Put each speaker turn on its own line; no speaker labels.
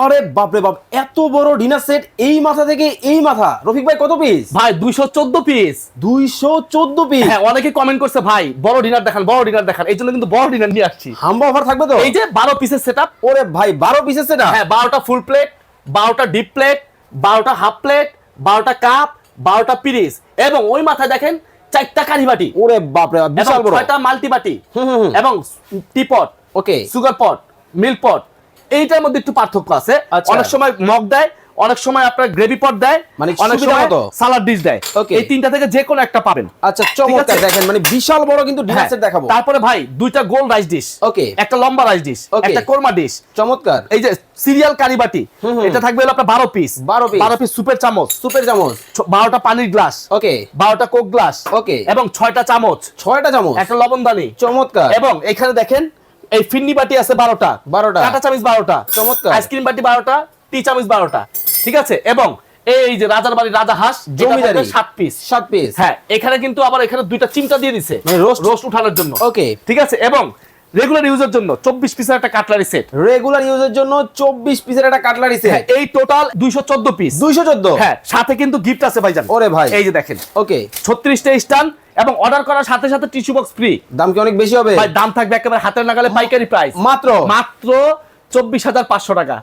আরে বাপ রে বাপ, এত বড় ডিনার সেট, এই মাথা থেকে এই মাথা। রফিক ভাই কত পিস?
ভাই 214 পিস।
214 পিস।
হ্যাঁ, অনেকে কমেন্ট করছে ভাই বড় ডিনার দেখান, বড় ডিনার দেখান। এই জন্য কিন্তু বড় ডিনার নিয়ে আসছি।
হাম্বা অফার থাকবে তো?
এই যে 12 পিসের সেটআপ।
ওরে ভাই 12 পিসের সেটআপ?
হ্যাঁ, 12টা ফুল প্লেট, 12টা ডিপ প্লেট, 12টা হাফ প্লেট, 12টা কাপ, 12টা পিরিস, এবং ওই মাথায় দেখেন 4টা কারি বাটি।
ওরে বাপ রে বাপ, বিশাল বড়।
6টা মাল্টি বাটি
হুম।
এবং teapot,
okay.
Sugar pot, milk pot. এইটার মধ্যে একটু পার্থক্য আছে।
আচ্ছা।
অনেক সময় মগ দেয়, অনেক সময় আপনার গ্রেভি পট দেয়,
মানে
অনেক
সুবিধা
সময়
মতো।
সালাড ডিশ দেয়।
Okay.
এই তিনটা থেকে যে কোনো একটা পাবেন।
আচ্ছা, চমৎকার।
ঠিক আছে?
দেখেন মানে বিশাল বড় কিন্তু ডিনার
হ্যাঁ,
সেট দেখাবো।
তারপরে ভাই দুইটা গোল রাইস ডিশ,
ওকে।
একটা লম্বা রাইস ডিশ,
Okay.
একটা কোরমা ডিশ,
চমৎকার।
এই যে সিরিয়াল কারি বাটি,
হুম।
এটা থাকবে হলো আপনার 12 পিস।
12
পিস সুপের চামচ,
সুপের চামচ।
12টা পানির গ্লাস,
ওকে।
12টা কোক গ্লাস,
Okay.
এবং 6টা চামচ,
6টা চামচ।
একটা লবণদানি।
চমৎকার।
এবং এখানে দেখেন এই ফিন্নি বাটি আছে 12টা,
12টা।
কাঁটা চামচ 12টা,
চমৎকার।
আইসক্রিম বাটি 12টা, টি চামচ 12টা। ঠিক আছে? এবং এই যে রাজার বাড়ি রাজা হাঁস
জমিদারি
7 পিস।
7 পিস।
হ্যাঁ, এখানে কিন্তু আবার এখানে দুইটা চিমটা দিয়ে দিছে,
মানে
রোস্ট উঠানোর জন্য।
ওকে।
ঠিক আছে? এবং রেগুলার ইউজের জন্য 24 পিসের একটা কাটলারি সেট।
রেগুলার ইউজের জন্য 24 পিসের একটা কাটলারি সেট।
হ্যাঁ, এই টোটাল 214 পিস।
214।
হ্যাঁ, সাথে কিন্তু গিফট আছে ভাইজান।
ওরে ভাই।
এই যে দেখেন
ওকে।
36টা স্টান, এবং অর্ডার করার সাথে সাথে টিস্যু বক্স ফ্রি।
দাম কি অনেক বেশি হবে?
ভাই দাম থাকবে একেবারে হাতের নাগালে পাইকারি প্রাইস,
মাত্র
মাত্র 24,500 টাকা।